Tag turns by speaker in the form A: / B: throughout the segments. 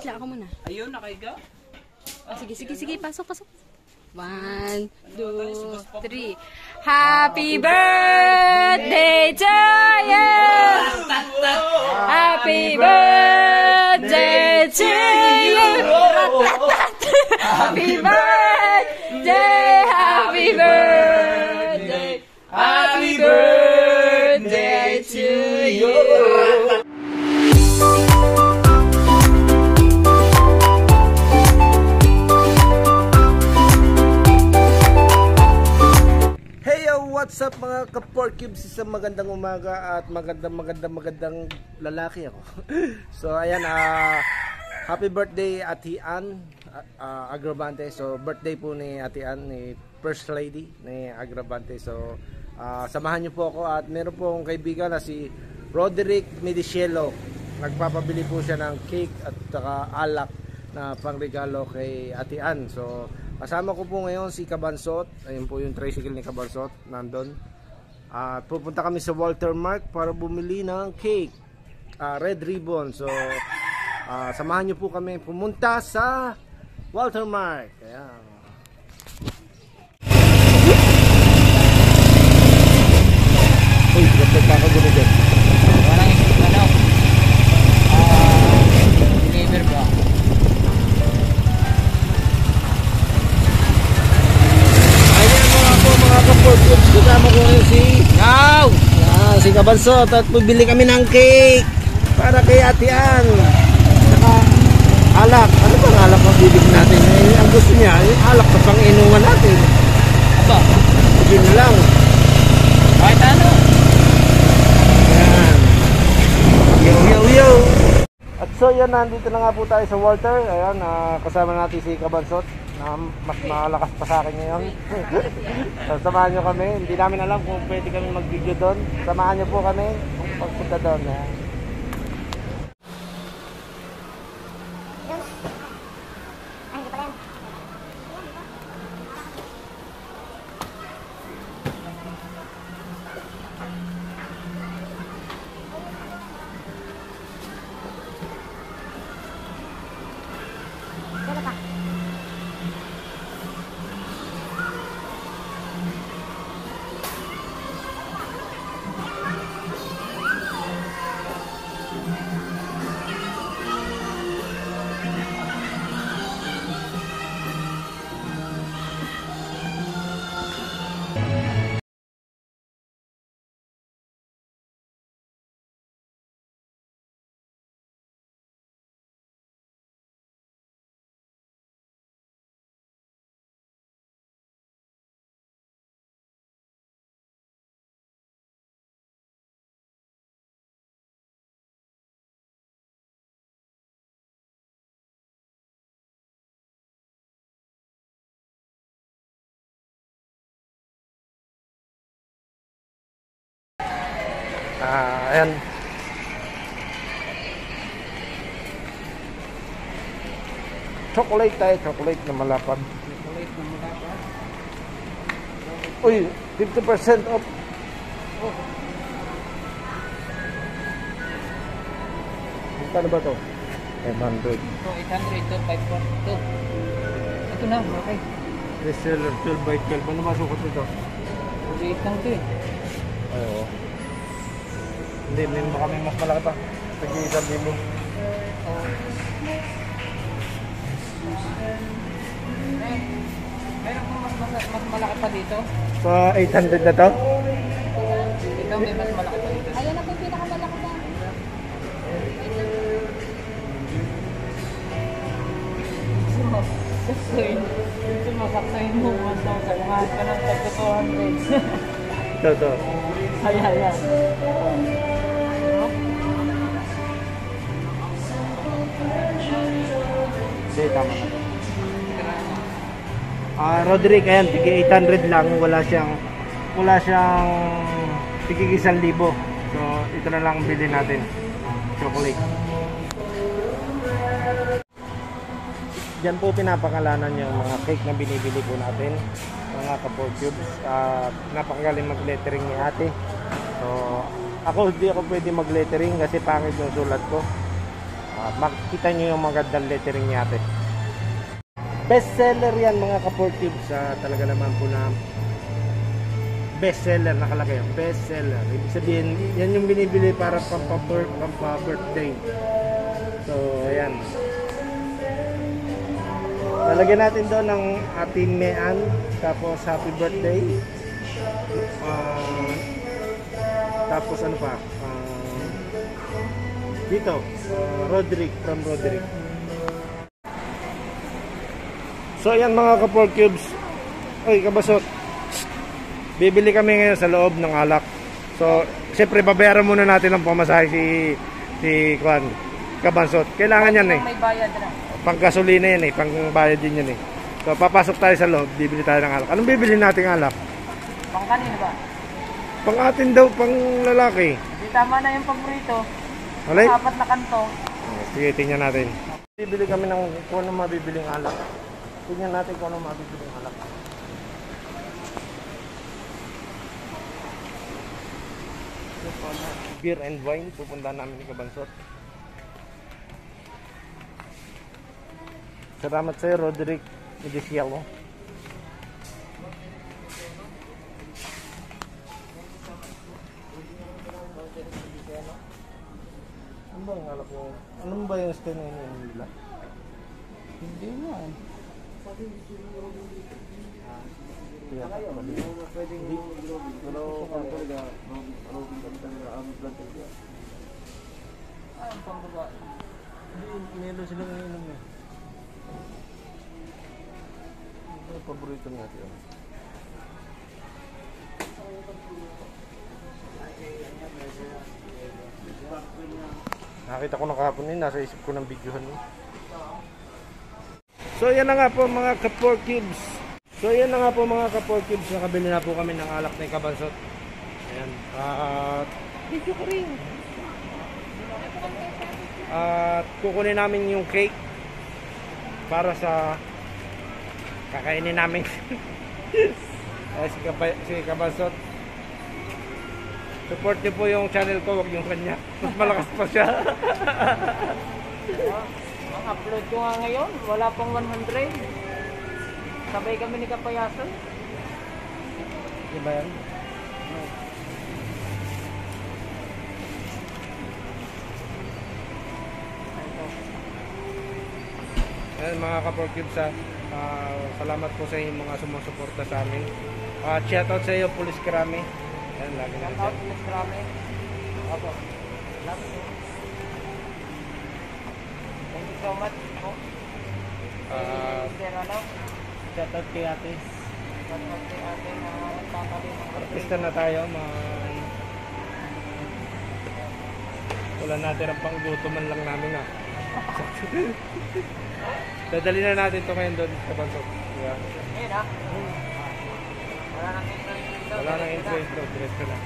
A: lang, ako muna.
B: Ayun, nakaiga.
A: Sige, pasok. 1, 2, 3. Happy birthday to you! Happy birthday to you! Happy birthday! Happy birthday! Happy birthday to you!
C: What's up mga ka-pork cubes, isang magandang umaga at magandang lalaki ako. So ayan, happy birthday Ate Ann Agravante. So birthday po ni Ate Ann, ni First Lady ni Agravante. So samahan niyo po ako at meron po akong kaibigan na si Roderick Medicielo. Nagpapabili po siya ng cake at saka alak na pangregalo kay Ate Ann. So kasama ko po ngayon si Kabansot. Ayun po yung tricycle ni Kabansot, nandun. Pupunta kami sa Walter Mark para bumili ng cake, Red Ribbon. So samahan nyo po kami pumunta sa Walter Mark. Ayan. Uy, nagkakagulo dyan.
B: Walang deliver ba?
C: Kasama ko ngayon si Kabansot at bibili kami ng cake para kay Ate Ann. Saka alak. Ano bang alak ang bibig natin? Ang gusto niya, yung alak na pang-inuman natin.
B: Aba?
C: Yun lang.
B: Kahit ano?
C: Ayan. Yo. At so yan, nandito na nga po tayo sa Walter. Ayan, kasama natin si Kabansot na mas malakas pa sa akin ngayon. So, samahan nyo kami. Hindi namin alam kung pwede kami mag-video doon. Samahan nyo po kami pagpunta doon. Ayan. Chocolate tayo, chocolate na malapad. Uy, 50% off. Magkano ba to? 500.
B: So 800 to 542. Ito na, okay.
C: Reseller 12 by 12. Ano masukot nito?
B: 8 lang ito eh.
C: Ay, oo. Hindi, meron ba kami mas malaki pa? Tag-iisang libo.
B: Meron po mas malaki pa dito?
C: So, 800 na to?
B: Ito may mas malaki pa dito.
A: Ayan na po yung pinakamalaki na.
B: Gusto mo saksayin mo 1,000. Lahat ka ng 200.
C: Ito.
B: Ayan.
C: Hindi, tama na. Roderick, ayan, tigil 800 lang. Wala siyang tigil 1,000. So, ito na lang bilhin natin. Chocolate. Diyan po pinapakalanan yung mga cake na binibili po natin. Mga ka-pork cubes. Napakagaling mag-lettering ni ate. So, hindi ako pwede mag-lettering kasi pangit yung sulat ko. Makikita nyo yung magandang lettering niya ate. Best seller yan mga ka-pork cubes. Talaga naman po na best seller nakalagay. Best seller. Ibig sabihin, yan yung binibili para pampa-birthday. So, ayan. Lalagyan natin doon ng ating Mean. Tapos, happy birthday. Tapos, ano pa? Dito, Roderick, from Roderick. So, ayan mga ka-pork cubes. Ay, kabasot. Bibili kami ngayon sa loob ng alak. So, siyempre, babayaran muna natin ang pamasahe si Kwan, Kabansot. Kailangan yan eh.
B: May bayad na.
C: Panggasolina yan eh, pangbayad din yan eh. So, papasok tayo sa loob, bibili tayo ng alak. Anong bibili natin alak?
B: Pang kanino ba?
C: Pang atin daw, pang lalaki.
B: Di tama na yung paborito.
C: Alay?
B: 4 na kanto.
C: Sige, tingnan natin. Bibili kami ng kung ano mabibiling alak. Tingnan natin kung ano mabibiling alak. Beer and wine, pupunta namin ni Kabansot. Salamat sa'yo, Roderick Edicialo. Ano ba yung alak mo? Ano ba yung style na yun nila?
B: Hindi mo eh. Ang pambaba.
C: Meron silang inom eh. Ito yung paborito natin. Nakita ko na kahapon yun, nasa isip ko ng videohan mo. So yan na nga po mga ka-pork cubes. Nakabili na po kami ng alak na Kabansot. Ayan. Video ko rin. At kukunin namin yung cake para sa kakainin namin. Si Kabansot. Support niyo po yung channel ko, wag yung kanya. Mas malakas pa siya.
B: Ang upload ko nga ngayon, wala pang 100. Sabay kami ni Kapayason.
C: Di ba yan? Ayan mga ka-pork cubes salamat po sa inyong mga sumusuporta sa amin. Shoutout sa iyo, Police Krami. Ayan, lagi na
B: Shoutout, Miss Rame. Opo. Salamat po. Thank you so much po. Sir, ano?
C: Shoutout kay ate.
B: Shoutout kay ate na nagtatali ng
C: Artista na tayo. Wala natin ang pangluto man lang namin Dadali na natin ito ngayon doon sa Bansot. Yeah.
B: Ayun ha? Wala nang intro.
C: Wala nang intro. Diretso na.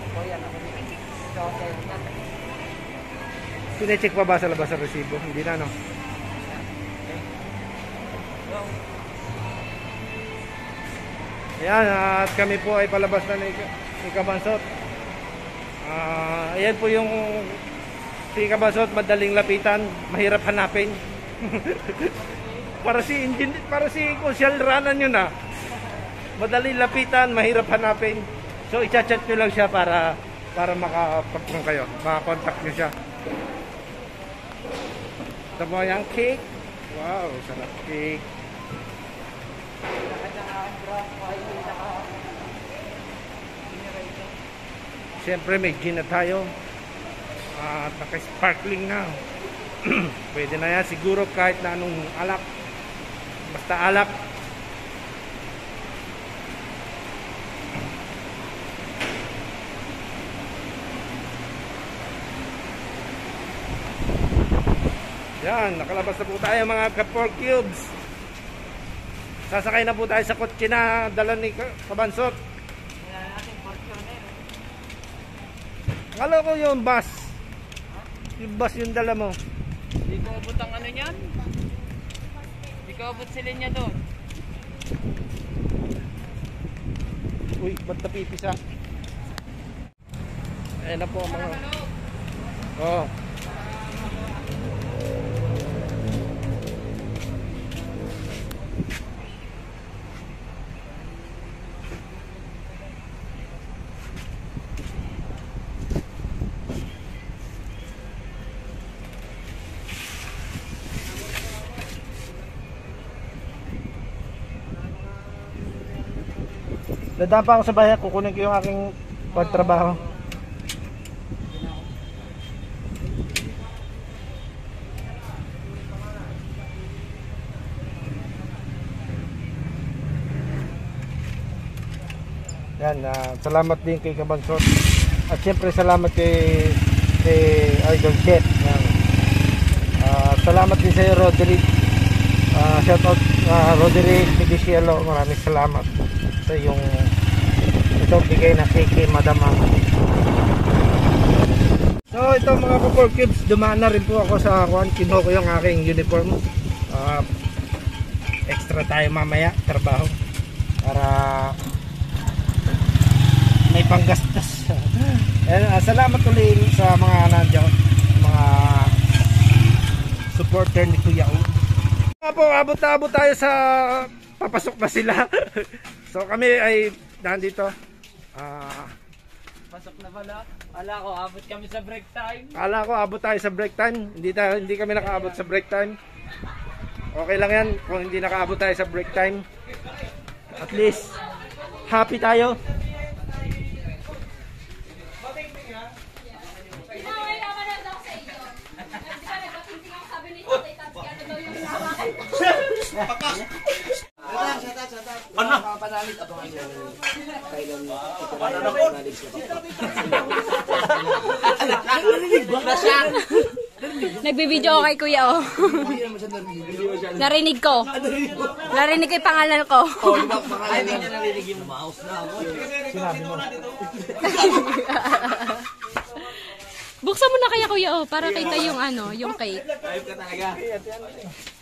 B: So yan ako. So okay.
C: Sinecheck pa ba sa labas ang resibo? Hindi na, no? Ayan, at kami po ay palabas na ni Kabansot. Ayan po yung si Kabansot, madaling lapitan, mahirap hanapin. para si Kusyal Ranan yun madaling lapitan, mahirap hanapin. So i-chat nyo lang siya para makapagpong kayo, makakontakt nyo siya. Ito po yung cake. Wow, sarap cake. Siyempre may gin na tayo. At naka-sparkling na. Pwede na yan siguro kahit na anong alak. Basta alak. Yan, nakalabas na po tayo mga ka-pork cubes. Sasakay na po tayo sa kotse na dala ni Kabansot. Akala ko yung bus. Yung bus yung dala mo.
B: Di ko abot ang ano niyan. Di ko abot sila niya doon.
C: Uy, ba't napipisa? Ayan na po mga. Oh. Dadaan pa ako sa bahay, kukunin ko yung aking pagtrabaho. Yan, salamat din kay Kabansot. At siyempre salamat kay Idol Chef. Yan. Salamat din sa iyo, Roderick. Shout out Roderick Medicielo. Maraming salamat sa yung itong bigay na kay Madam Mama. So ito mga Kapor Cubes, dumaan na rin po ako sa Juan. Kinuha ko yung aking uniform. Extra tayo mamaya, trabaho. Para may panggastos. Salamat ulit sa mga nandiyan, mga supporter ni Kuya O. Abot tayo sa papasok na sila. So kami ay nandito.
B: Pasok na pala. Ala ko, abot kami sa break time.
C: Kala ko abot tayo sa break time. Hindi kami nakaabot sa break time. Okay lang yan kung hindi nakaabot tayo sa break time. At least happy tayo.
A: Nagbibideo ako kay Kuya O. Narinig ko. Narinig ko yung pangalan ko.
B: Ay, hindi niya narinig yung mouse na ako.
C: Sinabi mo.
A: Buksan mo na kaya Kuya O para kita yung ano, yung cake.
B: Ayop ka talaga.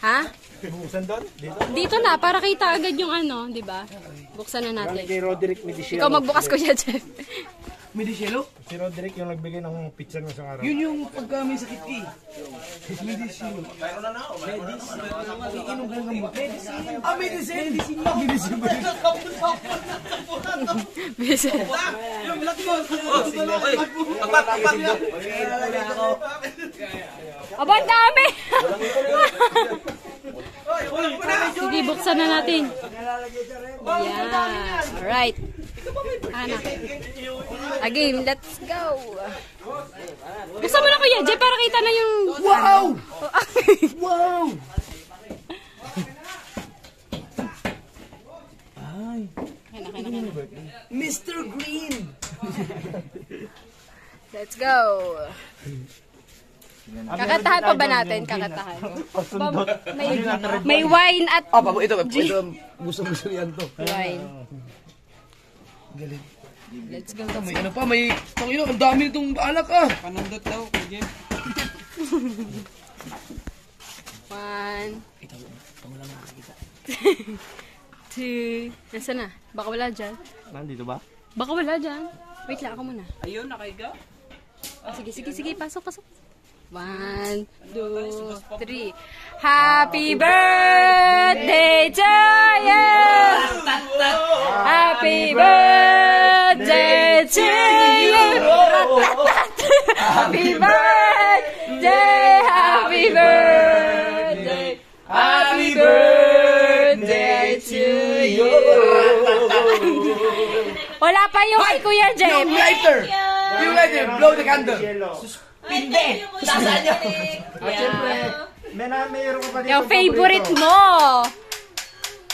A: Ha?
C: Buksan doon? Dito?
A: Dito na para kita agad yung ano, 'di ba? Buksan na natin.
C: Kay Roderick Medicielo.
A: Ikaw magbukas Kuya Jeff.
B: Medicielo?
C: Si Roderick yung nagbigay ng pizza ng isang araw.
B: Yun yung pagka may sakit ka. Medicielo. Mayroon na ako. Iinom ka ng gamot. Medicine! Medicine ba yun?
A: Bisa.
B: Yung black mo! Pagpapapak niya!
A: Aba, ang dami! Sige, buksan na natin. Yan. Alright. Anak. Again, let's go. Buksan mo na Kuya Jeff para kita na yung...
B: Wow! Wow! Ay. Mr. Green!
A: Let's go. Kakatahan pa ba natin? Kakatahan. May wine at
B: Ito, gusto yan to.
A: wine.
B: Galing.
A: Let's go.
B: May ano pa, may... Tangino, ang dami nitong alak ah! Panandot daw, Kuya.
A: 1 2. Nasaan na? Baka wala dyan.
C: Nandito ba?
A: Baka wala dyan. Wait lang ako muna.
B: Ayun, nakaiga.
A: Sige. Pasok. 1 2 3. Happy birthday to you! Happy birthday to you! Happy birthday! Happy birthday! Happy birthday to you! Wala pa yung kay Kuya Jeff.
B: Yung lighter! Yung lighter, blow the candle! Hindi! Sasaan niyo?
C: At syempre, mayroon ka pa dito.
A: Yung favorite mo.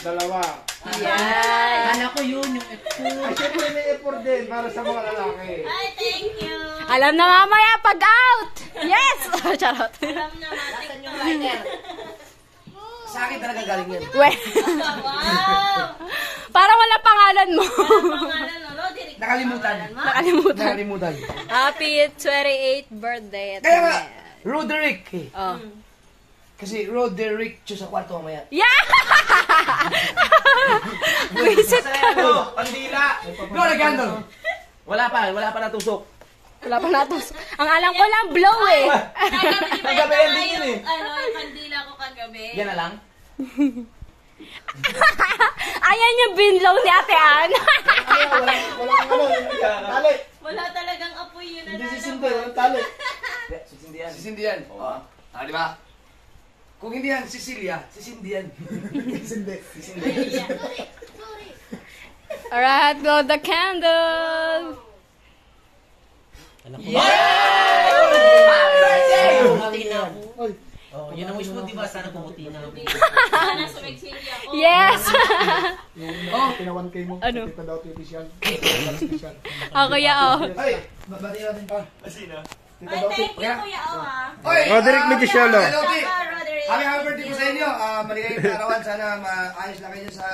C: Dalawa.
A: Yan.
B: Anak ko yun, yung F4.
C: At syempre may effort din para sa mga lalaki.
D: Ay, thank you.
A: Alam na mamaya pag out. Yes. Charot.
D: Alam naman, nasan yung lighter?
B: Sa akin talaga galing yan.
A: Well,
D: Wow!
A: parang wala pangalan mo.
D: Pangalan, no? Roderick.
B: Nakalimutan.
A: Nakalimutan. Happy 28th birthday.
B: Kaya nga, Roderick eh.
A: Oh.
B: Kasi Roderick siya sa kwarto mamaya.
A: Yeah! Visit ka.
B: Pandila! Blow the candle! Wala pa natusok.
A: Wala pa natos. Ang alam ko lang blow eh.
D: Kagabi, di ba
B: Kagabi,
D: ito
B: ending
D: nga
B: yun eh.
D: yung kandila ko kagabi?
B: Yan na lang?
A: Ayan yung binlow ni Ate Ann.
C: Tali.
D: Wala talagang apoy yun na
C: Hindi sisindi, walang tali.
B: Sisindihan. Oo. Di ba? Kung hindi yan, Cecilia, sisindihan.
C: Sisindi.
D: Sorry.
A: Alright, blow the candle.
B: Pumuti na ako. Oh, yun ang wish mo, di ba? Sana pumuti na ako.
D: Sana sumiksili ako.
A: Yes!
E: Pinawan kay mo.
A: Ano?
E: Kita daw ito official.
A: Ako ya, oh.
E: Ay, babati natin pa.
D: Ay, thank you, Kuya O, ha.
C: Roderick Mediciolo.
E: Hello, T.
D: Roderick.
E: Happy birthday po sa inyo. Maligayang arawan. Sana maayos lang kayo sa